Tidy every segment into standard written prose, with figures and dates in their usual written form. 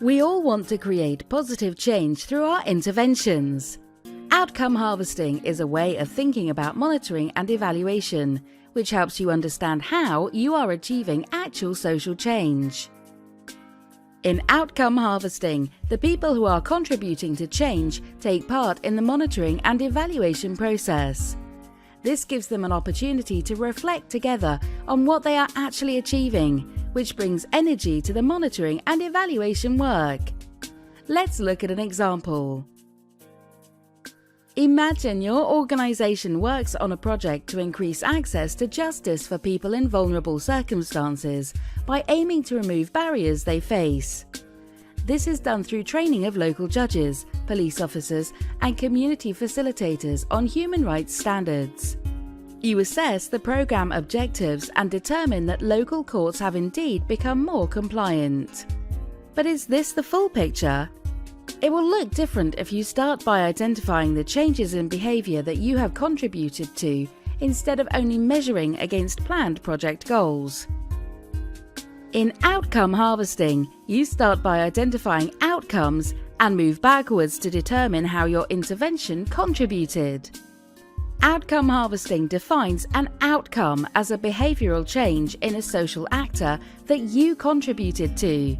We all want to create positive change through our interventions. Outcome harvesting is a way of thinking about monitoring and evaluation, which helps you understand how you are achieving actual social change. In outcome harvesting, the people who are contributing to change take part in the monitoring and evaluation process. This gives them an opportunity to reflect together on what they are actually achieving, which brings energy to the monitoring and evaluation work. Let's look at an example. Imagine your organization works on a project to increase access to justice for people in vulnerable circumstances by aiming to remove barriers they face. This is done through training of local judges, police officers, and community facilitators on human rights standards. You assess the program objectives and determine that local courts have indeed become more compliant. But is this the full picture? It will look different if you start by identifying the changes in behavior that you have contributed to, instead of only measuring against planned project goals. In outcome harvesting, you start by identifying outcomes and move backwards to determine how your intervention contributed. Outcome harvesting defines an outcome as a behavioral change in a social actor that you contributed to.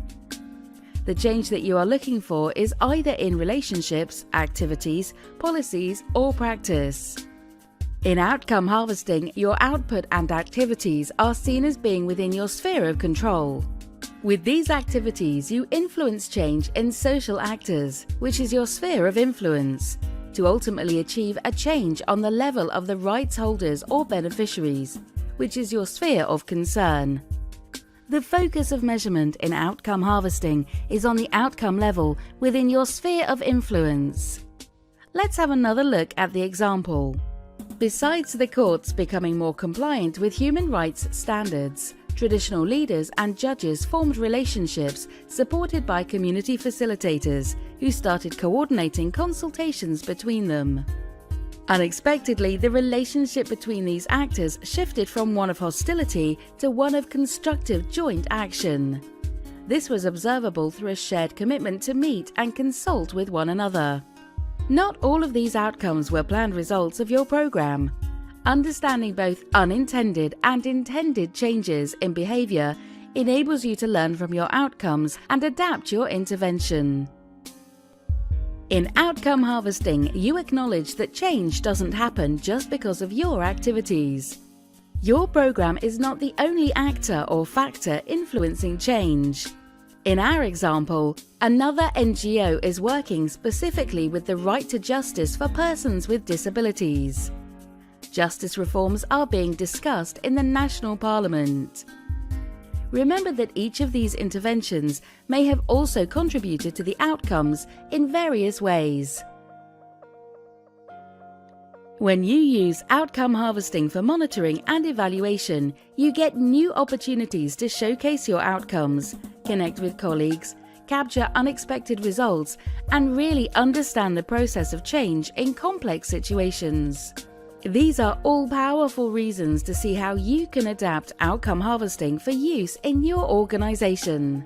The change that you are looking for is either in relationships, activities, policies, or practice. In outcome harvesting, your output and activities are seen as being within your sphere of control. With these activities, you influence change in social actors, which is your sphere of influence, to ultimately achieve a change on the level of the rights holders or beneficiaries, which is your sphere of concern. The focus of measurement in outcome harvesting is on the outcome level within your sphere of influence. Let's have another look at the example. Besides the courts becoming more compliant with human rights standards, traditional leaders and judges formed relationships supported by community facilitators who started coordinating consultations between them. Unexpectedly, the relationship between these actors shifted from one of hostility to one of constructive joint action. This was observable through a shared commitment to meet and consult with one another. Not all of these outcomes were planned results of your program. Understanding both unintended and intended changes in behavior enables you to learn from your outcomes and adapt your intervention. In outcome harvesting, you acknowledge that change doesn't happen just because of your activities. Your program is not the only actor or factor influencing change. In our example, another NGO is working specifically with the right to justice for persons with disabilities. Justice reforms are being discussed in the National Parliament. Remember that each of these interventions may have also contributed to the outcomes in various ways. When you use outcome harvesting for monitoring and evaluation, you get new opportunities to showcase your outcomes, connect with colleagues, capture unexpected results, and really understand the process of change in complex situations. These are all powerful reasons to see how you can adapt outcome harvesting for use in your organization.